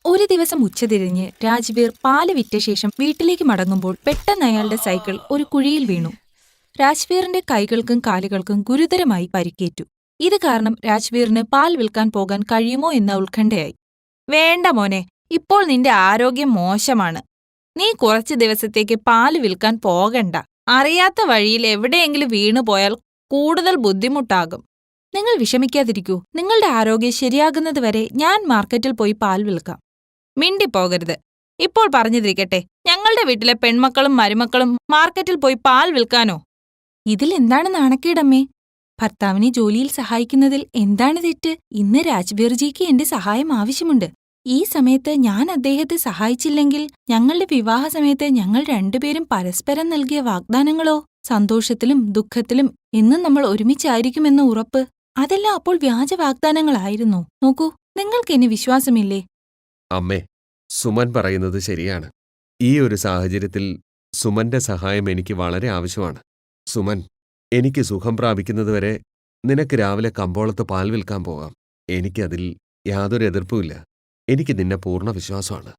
ഒരു ദിവസം ഉച്ചതിരിഞ്ഞ് രാജ്വീർ പാല് വിറ്റ ശേഷം വീട്ടിലേക്ക് മടങ്ങുമ്പോൾ പെട്ടെന്ന് അയാളുടെ സൈക്കിൾ ഒരു കുഴിയിൽ വീണു. രാജ്വീറിന്റെ കൈകൾക്കും കാലുകൾക്കും ഗുരുതരമായി പരിക്കേറ്റു. ഇത് കാരണം രാജ്വീറിന് പാൽ വിൽക്കാൻ പോകാൻ കഴിയുമോ എന്ന ഉത്കണ്ഠയായി. വേണ്ട മോനെ, ഇപ്പോൾ നിന്റെ ആരോഗ്യം മോശമാണ്. നീ കുറച്ചു ദിവസത്തേക്ക് പാല് വിൽക്കാൻ പോകണ്ട. അറിയാത്ത വഴിയിൽ എവിടെയെങ്കിലും വീണുപോയാൽ കൂടുതൽ ബുദ്ധിമുട്ടാകും. നിങ്ങൾ വിഷമിക്കാതിരിക്കൂ. നിങ്ങളുടെ ആരോഗ്യം ശരിയാകുന്നതുവരെ ഞാൻ മാർക്കറ്റിൽ പോയി പാൽ വിൽക്കാം. മിണ്ടിപ്പോകരുത്. ഇപ്പോൾ പറഞ്ഞിരിക്കട്ടെ, ഞങ്ങളുടെ വീട്ടിലെ പെൺമക്കളും മരുമക്കളും മാർക്കറ്റിൽ പോയി പാൽ വിൽക്കാനോ? ഇതിൽ എന്താണ് നാണക്കേടമ്മേ? ഭർത്താവിനെ ജോലിയിൽ സഹായിക്കുന്നതിൽ എന്താണ് തെറ്റ്? ഇന്ന് രാജ്വീർജിക്ക് എന്റെ സഹായം ആവശ്യമുണ്ട്. ഈ സമയത്ത് ഞാൻ അദ്ദേഹത്തെ സഹായിച്ചില്ലെങ്കിൽ ഞങ്ങളുടെ വിവാഹ സമയത്ത് ഞങ്ങൾ രണ്ടുപേരും പരസ്പരം നൽകിയ വാഗ്ദാനങ്ങളോ? സന്തോഷത്തിലും ദുഃഖത്തിലും എന്നും നമ്മൾ ഒരുമിച്ചായിരിക്കുമെന്ന ഉറപ്പ്, അതെല്ലാം അപ്പോൾ വ്യാജ വാഗ്ദാനങ്ങളായിരുന്നു. നോക്കൂ, നിങ്ങൾക്കെന്നെ വിശ്വാസമില്ലേ? അമ്മേ, സുമൻ പറയുന്നത് ശരിയാണ്. ഈ ഒരു സാഹചര്യത്തിൽ സുമന്റെ സഹായം എനിക്ക് വളരെ ആവശ്യമാണ്. സുമൻ, എനിക്ക് സുഖം പ്രാപിക്കുന്നതുവരെ നിനക്ക് രാവിലെ കമ്പോളത്ത് പാൽ വിൽക്കാൻ പോകാം. എനിക്കതിൽ യാതൊരു എതിർപ്പുമില്ല. എനിക്ക് നിന്നെ പൂർണ്ണ വിശ്വാസമാണ്.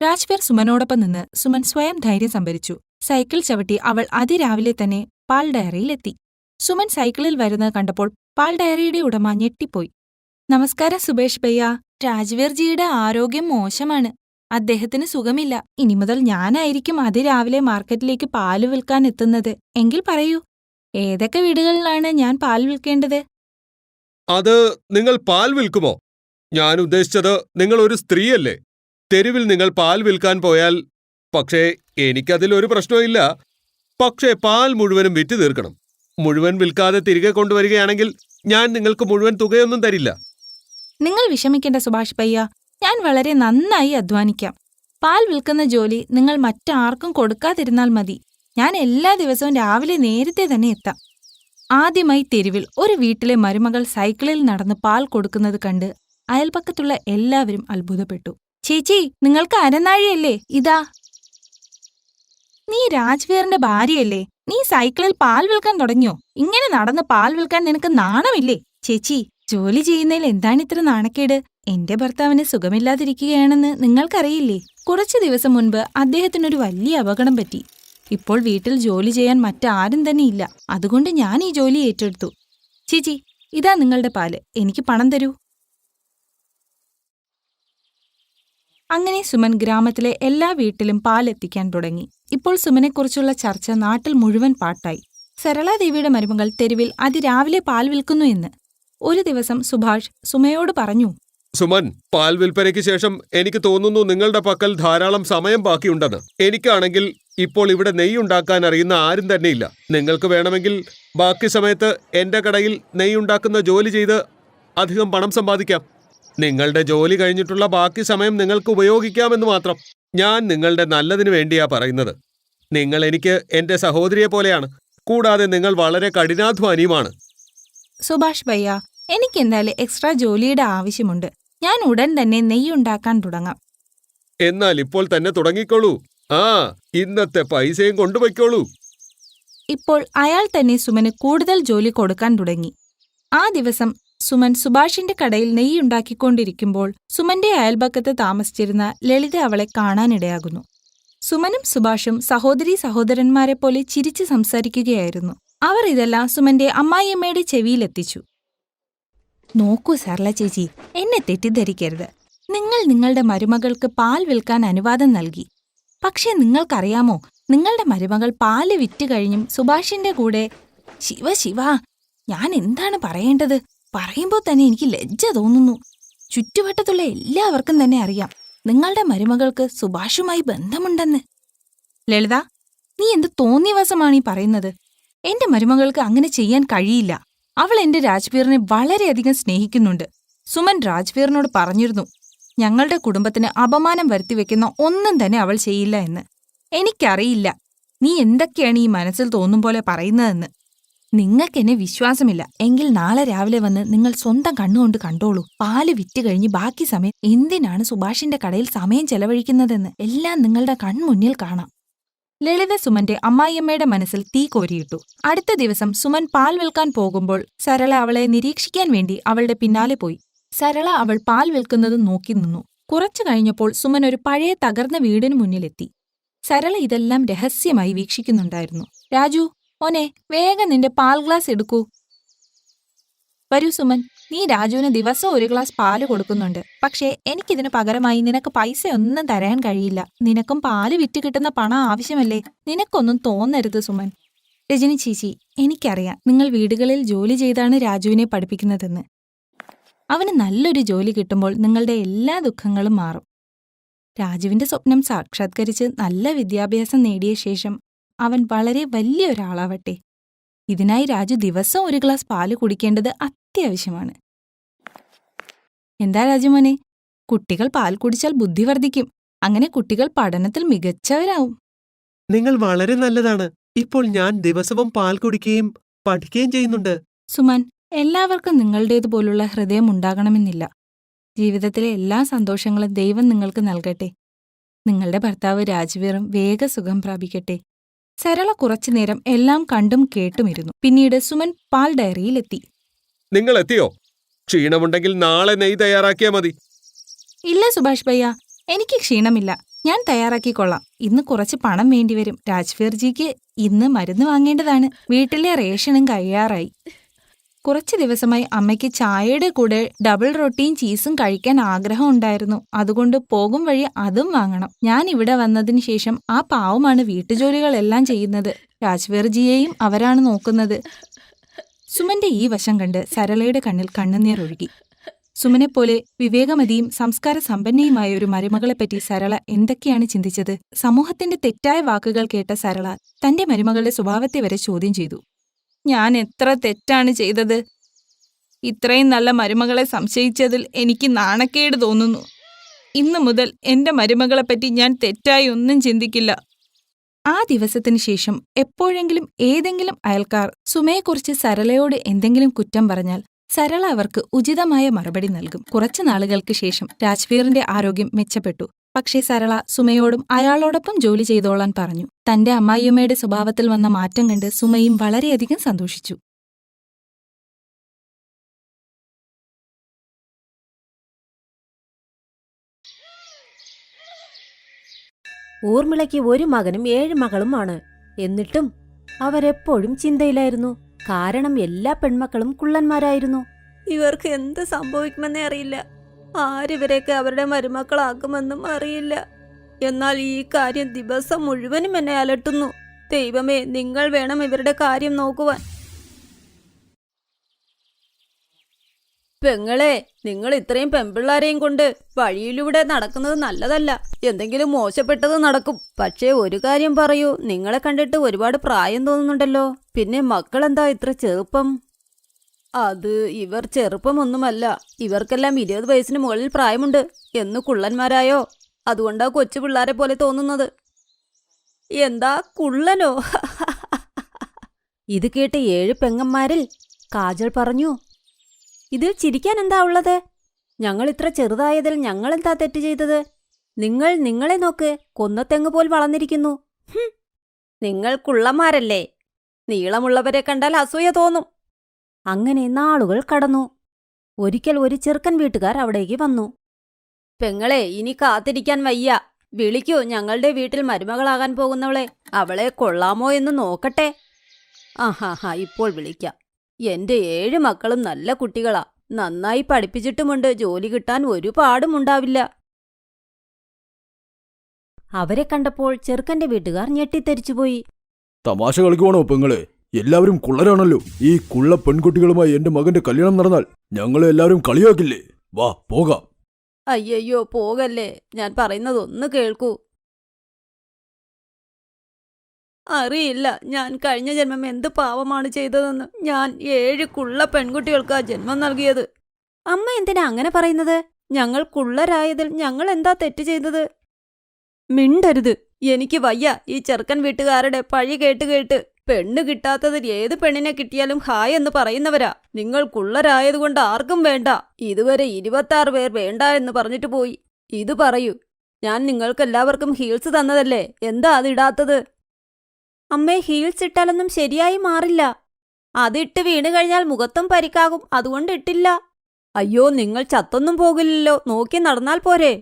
രാജ്വീർ സുമനോടൊപ്പം നിന്ന് സുമൻ സ്വയം ധൈര്യം സംഭരിച്ചു. സൈക്കിൾ ചവിട്ടി അവൾ അതിരാവിലെ തന്നെ പാൽ ഡയറിയിലെത്തി. സുമൻ സൈക്കിളിൽ വരുന്നത് കണ്ടപ്പോൾ പാൽ ഡയറിയുടെ ഉടമ ഞെട്ടിപ്പോയി. നമസ്കാരം സുബേഷ് ഭയ്യ. രാജ്വീർജിയുടെ ആരോഗ്യം മോശമാണ്. അദ്ദേഹത്തിന് സുഖമില്ല. ഇനി മുതൽ ഞാനായിരിക്കും അതിരാവിലെ മാർക്കറ്റിലേക്ക് പാല് വിൽക്കാൻ എത്തുന്നത്. എങ്കിൽ പറയൂ, ഏതൊക്കെ വീടുകളിലാണ് ഞാൻ പാൽ വിൽക്കേണ്ടത്? അത് നിങ്ങൾ പാൽ വിൽക്കുമോ? ഞാൻ ഉദ്ദേശിച്ചത്, നിങ്ങൾ ഒരു സ്ത്രീയല്ലേ? തെരുവിൽ നിങ്ങൾ പാൽ വിൽക്കാൻ പോയാൽ. പക്ഷേ എനിക്കതിലൊരു പ്രശ്നമില്ല. പക്ഷേ പാൽ മുഴുവനും വിറ്റ് തീർക്കണം. മുഴുവൻ വിൽക്കാതെ തിരികെ കൊണ്ടുവരികയാണെങ്കിൽ ഞാൻ നിങ്ങൾക്ക് മുഴുവൻ തുകയൊന്നും തരില്ല. നിങ്ങൾ വിഷമിക്കേണ്ട സുഭാഷ് ഭയ്യ. ഞാൻ വളരെ നന്നായി അധ്വാനിക്കാം. പാൽ വിൽക്കുന്ന ജോലി നിങ്ങൾ മറ്റാർക്കും കൊടുക്കാതിരുന്നാൽ മതി. ഞാൻ എല്ലാ ദിവസവും രാവിലെ നേരത്തെ തന്നെ എത്താം. ആദ്യമായി തെരുവിൽ ഒരു വീട്ടിലെ മരുമകൾ സൈക്കിളിൽ നടന്ന് പാൽ കൊടുക്കുന്നത് കണ്ട് അയൽപക്കത്തുള്ള എല്ലാവരും അത്ഭുതപ്പെട്ടു. ചേച്ചി, നിങ്ങൾക്ക് അരനാഴിയല്ലേ? ഇതാ. നീ രാജ്വീറിന്റെ ഭാര്യയല്ലേ? നീ സൈക്കിളിൽ പാൽ വിൽക്കാൻ തുടങ്ങിയോ? ഇങ്ങനെ നടന്ന് പാൽ വിൽക്കാൻ നിനക്ക് നാണമില്ലേ? ചേച്ചി, ജോലി ചെയ്യുന്നതിൽ എന്താണിത്ര നാണക്കേട്? എന്റെ ഭർത്താവിന് സുഖമില്ലാതിരിക്കുകയാണെന്ന് നിങ്ങൾക്കറിയില്ലേ? കുറച്ചു ദിവസം മുൻപ് അദ്ദേഹത്തിനൊരു വലിയ അപകടം പറ്റി. ഇപ്പോൾ വീട്ടിൽ ജോലി ചെയ്യാൻ മറ്റാരും തന്നെ ഇല്ല. അതുകൊണ്ട് ഞാൻ ഈ ജോലി ഏറ്റെടുത്തു. ചേച്ചി, ഇതാ നിങ്ങളുടെ പാല്. എനിക്ക് പണം തരൂ. അങ്ങനെ സുമൻ ഗ്രാമത്തിലെ എല്ലാ വീട്ടിലും പാലെത്തിക്കാൻ തുടങ്ങി. ഇപ്പോൾ സുമനെക്കുറിച്ചുള്ള ചർച്ച നാട്ടിൽ മുഴുവൻ പാട്ടായി. സരളാദേവിയുടെ മരുമകൾ തെരുവിൽ അതിരാവിലെ പാൽ വിൽക്കുന്നു എന്ന്. ഒരു ദിവസം സുഭാഷ് സുമയോട് പറഞ്ഞു, സുമൻ, പാൽ വിൽപ്പനയ്ക്ക് ശേഷം എനിക്ക് തോന്നുന്നു നിങ്ങളുടെ പക്കൽ ധാരാളം സമയം ബാക്കിയുണ്ടെന്ന്. എനിക്കാണെങ്കിൽ ഇപ്പോൾ ഇവിടെ നെയ്യുണ്ടാക്കാൻ അറിയുന്ന ആരും തന്നെയില്ല. നിങ്ങൾക്ക് വേണമെങ്കിൽ ബാക്കി സമയത്ത് എന്റെ കടയിൽ നെയ്യുണ്ടാക്കുന്ന ജോലി ചെയ്ത് അധികം പണം സമ്പാദിക്കാം. നിങ്ങളുടെ ജോലി കഴിഞ്ഞിട്ടുള്ള ബാക്കി സമയം നിങ്ങൾക്ക് ഉപയോഗിക്കാമെന്ന് മാത്രം. ഞാൻ നിങ്ങളുടെ നല്ലതിനു വേണ്ടിയാ പറയുന്നത്. നിങ്ങൾ എനിക്ക് എന്റെ സഹോദരിയെ പോലെയാണ്. കൂടാതെ നിങ്ങൾ വളരെ കഠിനാധ്വാനിയുമാണ്. സുഭാഷ് ഭയ്യ, എനിക്കെന്തായാലും എക്സ്ട്രാ ജോലിയുടെ ആവശ്യമുണ്ട്. ഞാൻ ഉടൻ തന്നെ നെയ്യുണ്ടാക്കാൻ തുടങ്ങാം. എന്നാൽ ഇപ്പോൾ തന്നെ തുടങ്ങിക്കോളൂ. ഇന്നത്തെ പൈസയും കൊണ്ടുപോയിക്കോളൂ. ഇപ്പോൾ അയാൾ തന്നെ സുമന് കൂടുതൽ ജോലി കൊടുക്കാൻ തുടങ്ങി. ആ ദിവസം സുമൻ സുഭാഷിന്റെ കടയിൽ നെയ്യുണ്ടാക്കിക്കൊണ്ടിരിക്കുമ്പോൾ സുമന്റെ അയൽപക്കത്ത് താമസിച്ചിരുന്ന ലളിത അവളെ കാണാനിടയാകുന്നു. സുമനും സുഭാഷും സഹോദരീ സഹോദരന്മാരെപ്പോലെ ചിരിച്ച് സംസാരിക്കുകയായിരുന്നു. അവർ ഇതെല്ലാം സുമന്റെ അമ്മായിയമ്മയുടെ ചെവിയിലെത്തിച്ചു. നോക്കൂ സർല ചേച്ചി, എന്നെ തെറ്റിദ്ധരിക്കരുത്. നിങ്ങൾ നിങ്ങളുടെ മരുമകൾക്ക് പാൽ വിൽക്കാൻ അനുവാദം നൽകി. പക്ഷേ നിങ്ങൾക്കറിയാമോ, നിങ്ങളുടെ മരുമകൾ പാല് വിറ്റ് കഴിഞ്ഞും സുഭാഷിന്റെ കൂടെ. ശിവ ശിവ, ഞാൻ എന്താണ് പറയേണ്ടത്? പറയുമ്പോൾ തന്നെ എനിക്ക് ലജ്ജ തോന്നുന്നു. ചുറ്റുവട്ടത്തുള്ള എല്ലാവർക്കും തന്നെ അറിയാം നിങ്ങളുടെ മരുമകൾക്ക് സുഭാഷുമായി ബന്ധമുണ്ടെന്ന്. ലളിത, നീ എന്ത് തോന്നിയവാസമാണീ പറയുന്നത്? എന്റെ മരുമകൾക്ക് അങ്ങനെ ചെയ്യാൻ കഴിയില്ല. അവൾ എന്റെ രാജ്വീറിനെ വളരെയധികം സ്നേഹിക്കുന്നുണ്ട്. സുമൻ രാജ്വീറിനോട് പറഞ്ഞിരുന്നു, ഞങ്ങളുടെ കുടുംബത്തിന് അപമാനം വരുത്തിവെക്കുന്ന ഒന്നും തന്നെ അവൾ ചെയ്യില്ല എന്ന്. എനിക്കറിയില്ല നീ എന്തൊക്കെയാണ് ഈ മനസ്സിൽ തോന്നും പോലെ പറയുന്നതെന്ന്. നിങ്ങൾക്കെന്നെ വിശ്വാസമില്ല എങ്കിൽ നാളെ രാവിലെ വന്ന് നിങ്ങൾ സ്വന്തം കണ്ണുകൊണ്ട് കണ്ടോളൂ. പാല് വിറ്റ് കഴിഞ്ഞ് ബാക്കി സമയം എന്തിനാണ് സുഭാഷിന്റെ കടയിൽ സമയം ചെലവഴിക്കുന്നതെന്ന് എല്ലാം നിങ്ങളുടെ കൺമുന്നിൽ കാണാം. ലളിത സുമന്റെ അമ്മായിയമ്മയുടെ മനസ്സിൽ തീ കോരിയിട്ടു. അടുത്ത ദിവസം സുമൻ പാൽ വിൽക്കാൻ പോകുമ്പോൾ സരള അവളെ നിരീക്ഷിക്കാൻ വേണ്ടി അവളുടെ പിന്നാലെ പോയി. സരള അവൾ പാൽ വിൽക്കുന്നത് നോക്കി നിന്നു. കുറച്ചു കഴിഞ്ഞപ്പോൾ സുമൻ ഒരു പഴയ തകർന്ന വീടിനു മുന്നിലെത്തി. സരള ഇതെല്ലാം രഹസ്യമായി വീക്ഷിക്കുന്നുണ്ടായിരുന്നു. രാജു, മോനെ, വേഗം നിന്റെ പാൽ ഗ്ലാസ് എടുക്കൂ. വരൂ സുമൻ, നീ രാജുവിന് ദിവസം ഒരു ഗ്ലാസ് പാല് കൊടുക്കുന്നുണ്ട്. പക്ഷേ എനിക്കിതിനു പകരമായി നിനക്ക് പൈസ ഒന്നും തരാൻ കഴിയില്ല. നിനക്കും പാല് വിറ്റ് കിട്ടുന്ന പണം ആവശ്യമല്ലേ? നിനക്കൊന്നും തോന്നരുത് സുമൻ. രജനി ചേച്ചി, എനിക്കറിയാം നിങ്ങൾ വീടുകളിൽ ജോലി ചെയ്താണ് രാജുവിനെ പഠിപ്പിക്കുന്നതെന്ന്. അവന് നല്ലൊരു ജോലി കിട്ടുമ്പോൾ നിങ്ങളുടെ എല്ലാ ദുഃഖങ്ങളും മാറും. രാജുവിന്റെ സ്വപ്നം സാക്ഷാത്കരിച്ച് നല്ല വിദ്യാഭ്യാസം നേടിയ ശേഷം അവൻ വളരെ വലിയൊരാളാവട്ടെ. ഇതിനായി രാജു ദിവസവും ഒരു ഗ്ലാസ് പാല് കുടിക്കേണ്ടത് അത്യാവശ്യമാണ്. എന്താ രാജുമോനെ, കുട്ടികൾ പാൽ കുടിച്ചാൽ ബുദ്ധി വർദ്ധിക്കും. അങ്ങനെ കുട്ടികൾ പഠനത്തിൽ മികച്ചവരാവും. നിങ്ങൾ വളരെ നല്ലതാണ്. ഇപ്പോൾ ഞാൻ ദിവസവും പാൽ കുടിക്കുകയും പഠിക്കുകയും ചെയ്യുന്നുണ്ട്. സുമൻ, എല്ലാവർക്കും നിങ്ങളുടേതുപോലുള്ള ഹൃദയം ഉണ്ടാകണമെന്നില്ല. ജീവിതത്തിലെ എല്ലാ സന്തോഷങ്ങളും ദൈവം നിങ്ങൾക്ക് നൽകട്ടെ. നിങ്ങളുടെ ഭർത്താവ് രാജുവീറും വേഗ സുഖം പ്രാപിക്കട്ടെ. സരള കുറച്ചുനേരം എല്ലാം കണ്ടും കേട്ടുമിരുന്നു. പിന്നീട് സുമൻ പാൽ ഡയറിയിലെത്തി. നിങ്ങൾ എത്തിയോ? ക്ഷീണമുണ്ടെങ്കിൽ നാളെ നെയ്യ് തയ്യാറാക്കിയാ മതി. ഇല്ല സുഭാഷ് ഭയ്യ, എനിക്ക് ക്ഷീണമില്ല. ഞാൻ തയ്യാറാക്കിക്കൊള്ളാം. ഇന്ന് കുറച്ച് പണം വേണ്ടിവരും. രാജ്വീർജിക്ക് ഇന്ന് മരുന്ന് വാങ്ങേണ്ടതാണ്. വീട്ടിലെ റേഷനും കഴിയാറായി. കുറച്ചു ദിവസമായി അമ്മയ്ക്ക് ചായയുടെ കൂടെ ഡബിൾ റൊട്ടിയും ചീസും കഴിക്കാൻ ആഗ്രഹം ഉണ്ടായിരുന്നു. അതുകൊണ്ട് പോകും വഴി അതും വാങ്ങണം. ഞാൻ ഇവിടെ വന്നതിന് ശേഷം ആ പാവമാണ് വീട്ടുജോലികളെല്ലാം ചെയ്യുന്നത്. രാജ്വീർജിയെയും അവരാണ് നോക്കുന്നത്. സുമന്റെ ഈ വശം കണ്ട് സരളയുടെ കണ്ണിൽ കണ്ണുനീർ ഒഴുകി. സുമനെപ്പോലെ വിവേകമതിയും സംസ്കാര സമ്പന്നയുമായ ഒരു മരുമകളെപ്പറ്റി സരള എന്തൊക്കെയാണ് ചിന്തിച്ചത്? സമൂഹത്തിന്റെ തെറ്റായ വാക്കുകൾ കേട്ട സരള തന്റെ മരുമകളുടെ സ്വഭാവത്തെ വരെ ചോദ്യം ചെയ്തു. ഞാൻ എത്ര തെറ്റാണ് ചെയ്തത്? ഇത്രയും നല്ല മരുമകളെ സംശയിച്ചതിൽ എനിക്ക് നാണക്കേട് തോന്നുന്നു. ഇന്നു മുതൽ എന്റെ മരുമകളെപ്പറ്റി ഞാൻ തെറ്റായി ഒന്നും ചിന്തിക്കില്ല. ആ ദിവസത്തിനു ശേഷം എപ്പോഴെങ്കിലും ഏതെങ്കിലും അയൽക്കാർ സുമയെക്കുറിച്ച് സരളയോട് എന്തെങ്കിലും കുറ്റം പറഞ്ഞാൽ സരള അവർക്ക് ഉചിതമായ മറുപടി നൽകും. കുറച്ചു നാളുകൾക്ക് ശേഷം രാജ്വീറിന്റെ ആരോഗ്യം മെച്ചപ്പെട്ടു. പക്ഷേ സരള സുമയോടും അയാളോടൊപ്പം ജോലി ചെയ്തോളാൻ പറഞ്ഞു. തന്റെ അമ്മായിയമ്മയുടെ സ്വഭാവത്തിൽ വന്ന മാറ്റം കണ്ട് സുമയും വളരെയധികം സന്തോഷിച്ചു. ഊർമിളയ്ക്ക് ഒരു മകനും 7 മകളുമാണ്. എന്നിട്ടും അവരെപ്പോഴും ചിന്തയിലായിരുന്നു. കാരണം എല്ലാ പെൺമക്കളും കുള്ളന്മാരായിരുന്നു. ഇവർക്ക് എന്ത് സംഭവിക്കുമെന്നേ അറിയില്ല. ആരിവരെയൊക്കെ അവരുടെ മരുമക്കളാക്കുമെന്നും അറിയില്ല. എന്നാൽ ഈ കാര്യം ദിവസം മുഴുവനും എന്നെ അലട്ടുന്നു. ദൈവമേ, നിങ്ങൾ വേണം ഇവരുടെ കാര്യം നോക്കുവാൻ. പെങ്ങളെ, നിങ്ങൾ ഇത്രയും പെൺപിള്ളാരെയും കൊണ്ട് വഴിയിലൂടെ നടക്കുന്നത് നല്ലതല്ല. എന്തെങ്കിലും മോശപ്പെട്ടത് നടക്കും. പക്ഷേ ഒരു കാര്യം പറയൂ, നിങ്ങളെ കണ്ടിട്ട് ഒരുപാട് പ്രായം തോന്നുന്നുണ്ടല്ലോ. പിന്നെ മക്കളെന്താ ഇത്ര ചെറുപ്പം? അത് ഇവർ ചെറുപ്പമൊന്നുമല്ല. ഇവർക്കെല്ലാം 20 വയസ്സിന് മുകളിൽ പ്രായമുണ്ട്. എന്ന് കുള്ളന്മാരായോ? അതുകൊണ്ടാ കൊച്ചു പിള്ളാരെ പോലെ തോന്നുന്നത്. എന്താ കുള്ളനോ? ഇത് കേട്ട് 7 പെങ്ങന്മാരിൽ കാജൽ പറഞ്ഞു, ഇതിൽ ചിരിക്കാൻ എന്താ ഉള്ളത്? ഞങ്ങൾ ഇത്ര ചെറുതായതിൽ ഞങ്ങളെന്താ തെറ്റ് ചെയ്തത്? നിങ്ങളെ നോക്ക്, കൊന്നത്തെങ്ങ് പോൽ വളർന്നിരിക്കുന്നു. നിങ്ങൾ കുള്ളന്മാരല്ലേ? നീളമുള്ളവരെ കണ്ടാൽ അസൂയ തോന്നും. അങ്ങനെ നാളുകൾ കടന്നു. ഒരിക്കൽ ഒരു ചെറുക്കൻ വീട്ടുകാർ അവിടേക്ക് വന്നു. പെങ്ങളെ, ഇനി കാത്തിരിക്കാൻ വയ്യ. വിളിക്കൂ ഞങ്ങളുടെ വീട്ടിൽ മരുമകളാകാൻ പോകുന്നവളെ. അവളെ കൊള്ളാമോ എന്ന് നോക്കട്ടെ. ആഹാ, ഇപ്പോൾ വിളിക്കാം. എന്റെ 7 മക്കളും നല്ല കുട്ടികളാ. നന്നായി പഠിപ്പിച്ചിട്ടുമുണ്ട്. ജോലി കിട്ടാൻ ഒരു പാടുമുണ്ടാവില്ല. അവരെ കണ്ടപ്പോൾ ചെറുക്കന്റെ വീട്ടുകാർ ഞെട്ടിത്തെരിച്ചുപോയി. തമാശ കളിക്കുവാണോ പെങ്ങളെ? എല്ലാവരും കുള്ളരാണല്ലോ. ഈ കുള്ള പെൺകുട്ടികളുമായി എന്റെ മകന്റെ കല്യാണം നടന്നാൽ ഞങ്ങളെ എല്ലാവരും കളിയാക്കില്ലേ? വാ പോകാം. അയ്യയ്യോ, പോകല്ലേ. ഞാൻ പറയുന്നതൊന്ന് കേൾക്കൂ. അറിയില്ല ഞാൻ കഴിഞ്ഞ ജന്മം എന്ത് പാവമാണ് ചെയ്തതെന്ന്. ഞാൻ 7 കുള്ള പെൺകുട്ടികൾക്കാ ജന്മം നൽകിയത്. അമ്മ എന്തിനാ അങ്ങനെ പറയുന്നത്? ഞങ്ങൾ കുള്ളരായതിൽ ഞങ്ങൾ എന്താ തെറ്റ് ചെയ്തത്? മിണ്ടരുത്. എനിക്ക് വയ്യ ഈ ചെറുക്കൻ വീട്ടുകാരുടെ പഴി കേട്ട്. പെണ്ണ് കിട്ടാത്തതിൽ ഏത് പെണ്ണിനെ കിട്ടിയാലും ഹായ് എന്ന് പറയുന്നവരാ. നിങ്ങൾ കുള്ളരായതുകൊണ്ട് ആർക്കും വേണ്ട. ഇതുവരെ 26 പേർ വേണ്ട എന്ന് പറഞ്ഞിട്ട് പോയി. ഇത് പറയൂ, ഞാൻ നിങ്ങൾക്കെല്ലാവർക്കും ഹീൽസ് തന്നതല്ലേ? എന്താ അതിടാത്തത്? അമ്മേ, ഹീൽസ് ഇട്ടാലൊന്നും ശരിയായി മാറില്ല. അതിട്ട് വീണ് കഴിഞ്ഞാൽ മുഖത്തും പരിക്കാകും. അതുകൊണ്ട് ഇട്ടില്ല. അയ്യോ, നിങ്ങൾ ചത്തൊന്നും പോകില്ലല്ലോ. നോക്കി നടന്നാൽ പോരെ.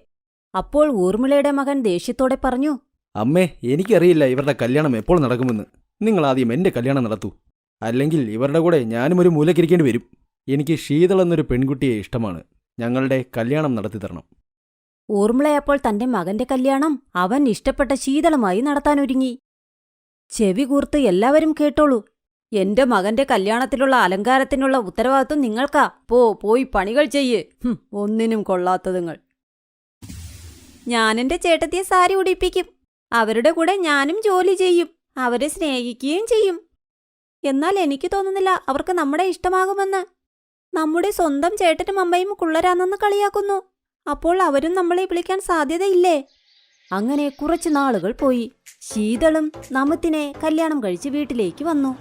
അപ്പോൾ ഊർമിളയുടെ മകൻ ദേഷ്യത്തോടെ പറഞ്ഞു. അമ്മേ, എനിക്കറിയില്ല ഇവരുടെ കല്യാണം എപ്പോൾ നടക്കുമെന്ന്. നിങ്ങൾ ആദ്യം എന്റെ കല്യാണം നടത്തൂ. അല്ലെങ്കിൽ ഇവരുടെ കൂടെ ഞാനും ഒരു മൂലക്കിരിക്കേണ്ടി വരും. എനിക്ക് ശീതൾ എന്നൊരു പെൺകുട്ടിയെ ഇഷ്ടമാണ്. ഞങ്ങളുടെ കല്യാണം നടത്തി തരണം. ഊർമിളയപ്പോൾ തന്റെ മകന്റെ കല്യാണം അവൻ ഇഷ്ടപ്പെട്ട ശീതളുമായി നടത്താനൊരുങ്ങി. ചെവി കൂർത്ത് എല്ലാവരും കേട്ടോളൂ. എന്റെ മകന്റെ കല്യാണത്തിലുള്ള അലങ്കാരത്തിനുള്ള ഉത്തരവാദിത്വം നിങ്ങൾക്കാ. പോയി പണികൾ ചെയ്യ്. ഒന്നിനും കൊള്ളാത്തതുങ്ങൾ. ഞാനെന്റെ ചേട്ടത്തിയെ സാരി ഉടിപ്പിക്കും. അവരുടെ കൂടെ ഞാനും ജോലി ചെയ്യും. അവരെ സ്നേഹിക്കുകയും ചെയ്യും. എന്നാൽ എനിക്ക് തോന്നുന്നില്ല അവർക്ക് നമ്മളെ ഇഷ്ടമാകുമെന്ന്. നമ്മുടെ സ്വന്തം ചേട്ടനും അമ്മയും കുള്ളരാന്നെന്ന് കളിയാക്കുന്നു. അപ്പോൾ അവരും നമ്മളെ വിളിക്കാൻ സാധ്യതയില്ലേ? അങ്ങനെ കുറച്ചു നാളുകൾ പോയി. ശീതളും നമിത്തിനെ കല്യാണം കഴിച്ച് വീട്ടിലേക്ക് വന്നു.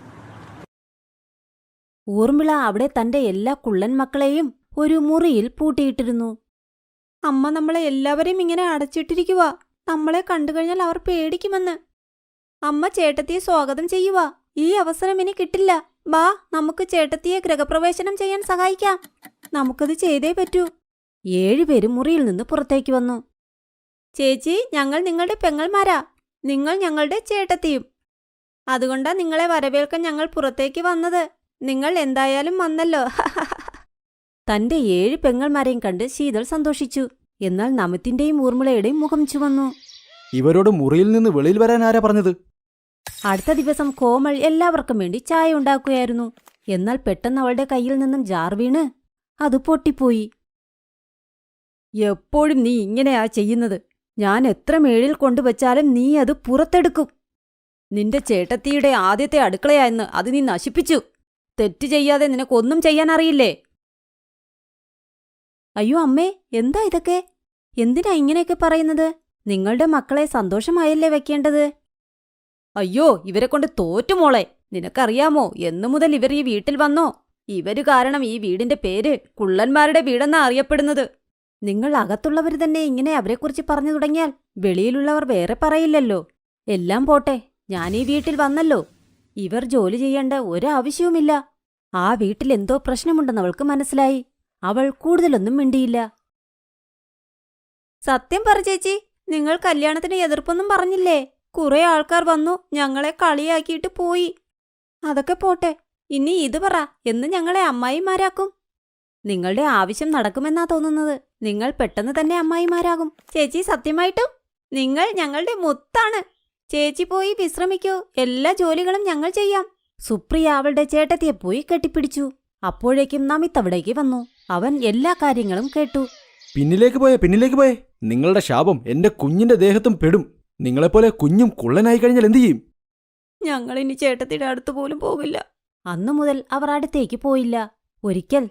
ഊർമിള അവിടെ തന്റെ എല്ലാ കുള്ളൻ മക്കളെയും ഒരു മുറിയിൽ പൂട്ടിയിട്ടിരുന്നു. അമ്മ നമ്മളെ എല്ലാവരെയും ഇങ്ങനെ അടച്ചിട്ടിരിക്കുക. നമ്മളെ കണ്ടുകഴിഞ്ഞാൽ അവർ പേടിക്കുമെന്ന്. അമ്മ ചേട്ടത്തിയെ സ്വാഗതം ചെയ്യുക. ഈ അവസരം ഇനി കിട്ടില്ല. ബാ, നമുക്ക് ചേട്ടത്തിയെ ഗൃഹപ്രവേശനം ചെയ്യാൻ സഹായിക്കാം. നമുക്കത് ചെയ്തേ പറ്റൂ. 7 പേരും മുറിയിൽ നിന്ന് പുറത്തേക്ക് വന്നു. ചേച്ചി, ഞങ്ങൾ നിങ്ങളുടെ പെങ്ങൾമാരാ. നിങ്ങൾ ഞങ്ങളുടെ ചേട്ടത്തിയും. അതുകൊണ്ടാ നിങ്ങളെ വരവേൽക്കാൻ ഞങ്ങൾ പുറത്തേക്ക് വന്നത്. നിങ്ങൾ എന്തായാലും വന്നല്ലോ. തന്റെ 7 പെങ്ങൾമാരെയും കണ്ട് ശീതൾ സന്തോഷിച്ചു. എന്നാൽ നമിത്തിന്റെയും ഊർമിളയുടെയും മുഖം ചുവന്നു. ഇവരോട് മുറിയിൽ നിന്ന് വെളിയിൽ വരാൻ ആരാ പറഞ്ഞത്? അടുത്ത ദിവസം കോമൾ എല്ലാവർക്കും വേണ്ടി ചായ ഉണ്ടാക്കുകയായിരുന്നു. എന്നാൽ പെട്ടെന്ന് അവളുടെ കയ്യിൽ നിന്നും ജാർ വീണ് അത് പൊട്ടിപ്പോയി. എപ്പോഴും നീ ഇങ്ങനെയാ ചെയ്യുന്നത്. ഞാൻ എത്ര മേളിൽ കൊണ്ടുവച്ചാലും നീ അത് പുറത്തെടുക്കും. നിന്റെ ചേട്ടത്തിയുടെ ആദ്യത്തെ അടുക്കളയായെന്ന് അത് നീ നശിപ്പിച്ചു. തെറ്റ് ചെയ്യാതെ നിനക്കൊന്നും ചെയ്യാൻ അറിയില്ലേ? അയ്യോ അമ്മേ, എന്താ ഇതൊക്കെ? എന്തിനാ ഇങ്ങനെയൊക്കെ പറയുന്നത്? നിങ്ങളുടെ മക്കളെ സന്തോഷമായല്ലേ വെക്കേണ്ടത്? അയ്യോ, ഇവരെ കൊണ്ട് തോറ്റുമോളെ. നിനക്കറിയാമോ എന്നു മുതൽ ഇവർ ഈ വീട്ടിൽ വന്നോ? ഇവര് കാരണം ഈ വീടിന്റെ പേര് കുള്ളന്മാരുടെ വീടെന്നാ അറിയപ്പെടുന്നത്. നിങ്ങൾ അകത്തുള്ളവർ തന്നെ ഇങ്ങനെ അവരെക്കുറിച്ച് പറഞ്ഞു തുടങ്ങിയാൽ വെളിയിലുള്ളവർ വേറെ പറയില്ലല്ലോ. എല്ലാം പോട്ടെ, ഞാൻ ഈ വീട്ടിൽ വന്നല്ലോ. ഇവർ ജോലി ചെയ്യേണ്ട ഒരാവശ്യവുമില്ല. ആ വീട്ടിൽ എന്തോ പ്രശ്നമുണ്ടെന്ന് അവൾക്ക് മനസ്സിലായി. അവൾ കൂടുതലൊന്നും മിണ്ടിയില്ല. സത്യം പറ ചേച്ചി, നിങ്ങൾ കല്യാണത്തിന് എതിർപ്പൊന്നും പറഞ്ഞില്ലേ? കുറെ ആൾക്കാർ വന്നു ഞങ്ങളെ കളിയാക്കിയിട്ട് പോയി. അതൊക്കെ പോട്ടെ, ഇനി ഇത് പറ, എന്ന് ഞങ്ങളെ അമ്മായിമാരാക്കും? നിങ്ങളുടെ ആവശ്യം നടക്കുമെന്നാ തോന്നുന്നത്. നിങ്ങൾ പെട്ടെന്ന് തന്നെ അമ്മായിമാരാകും. ചേച്ചി, സത്യമായിട്ടും നിങ്ങൾ ഞങ്ങളുടെ മുത്താണ്. ചേച്ചി പോയി വിശ്രമിക്കൂ. എല്ലാ ജോലികളും ഞങ്ങൾ ചെയ്യാം. സുപ്രിയ അവളുടെ ചേട്ടത്തിയെ പോയി കെട്ടിപ്പിടിച്ചു. അപ്പോഴേക്കും നമിത്ത് അവിടേക്ക് വന്നു. അവൻ എല്ലാ കാര്യങ്ങളും കേട്ടു. പിന്നിലേക്ക് പോയേ. നിങ്ങളുടെ ശാപം എന്റെ കുഞ്ഞിന്റെ ദേഹത്തും പെടും. നിങ്ങളെപ്പോലെ കുഞ്ഞും കുള്ളനായി കഴിഞ്ഞാൽ എന്തു ചെയ്യും? ഞങ്ങളിനി ചേട്ടത്തിയുടെ അടുത്ത് പോലും പോകില്ല. അന്നു മുതൽ അവർ അടുത്തേക്ക് പോയില്ല. ഒരിക്കൽ,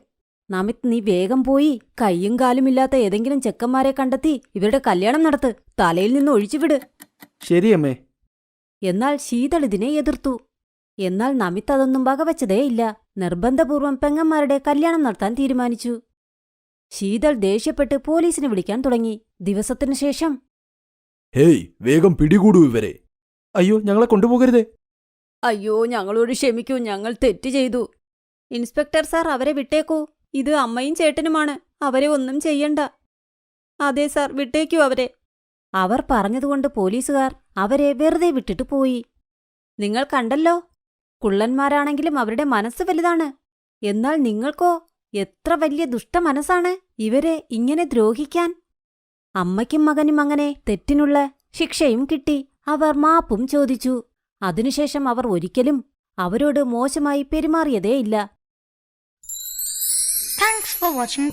നമിത്, നീ വേഗം പോയി കയ്യും കാലുമില്ലാത്ത ഏതെങ്കിലും ചെക്കന്മാരെ കണ്ടെത്തി ഇവരുടെ കല്യാണം നടത്ത്. തലയിൽ നിന്ന് ഒഴിച്ചുവിട്. ശരിയമ്മേ. എന്നാൽ ശീതൾ ഇതിനെ എതിർത്തു. എന്നാൽ നമിത് അതൊന്നും വകവച്ചതേയില്ല. നിർബന്ധപൂർവം പെങ്ങന്മാരുടെ കല്യാണം നടത്താൻ തീരുമാനിച്ചു. ശീതൾ ദേഷ്യപ്പെട്ട് പോലീസിനെ വിളിക്കാൻ തുടങ്ങി. ദിവസത്തിനു ശേഷം, ഹേയ്, വേഗം പിടികൂടൂ ഇവരെ. അയ്യോ, ഞങ്ങളെ കൊണ്ടുപോകരുതേ. അയ്യോ, ഞങ്ങളോട് ക്ഷമിക്കൂ, ഞങ്ങൾ തെറ്റ് ചെയ്തു. ഇൻസ്പെക്ടർ സാർ, അവരെ വിട്ടേക്കൂ. ഇത് അമ്മയും ചേട്ടനുമാണ്. അവരെ ഒന്നും ചെയ്യണ്ട. അതെ സാർ, വിട്ടേക്കൂ അവരെ. അവർ പറഞ്ഞതുകൊണ്ട് പോലീസുകാർ അവരെ വെറുതെ വിട്ടിട്ട് പോയി. നിങ്ങൾ കണ്ടല്ലോ, കുള്ളന്മാരാണെങ്കിലും അവരുടെ മനസ്സ് വലുതാണ്. എന്നാൽ നിങ്ങൾക്കോ എത്ര വലിയ ദുഷ്ടമനസ്സാണ് ഇവരെ ഇങ്ങനെ ദ്രോഹിക്കാൻ. അമ്മയ്ക്കും മകനും അങ്ങനെ തെറ്റിനുള്ള ശിക്ഷയും കിട്ടി. അവർ മാപ്പും ചോദിച്ചു. അതിനുശേഷം അവർ ഒരിക്കലും അവരോട് മോശമായി പെരുമാറിയതേയില്ല. Thanks for watching.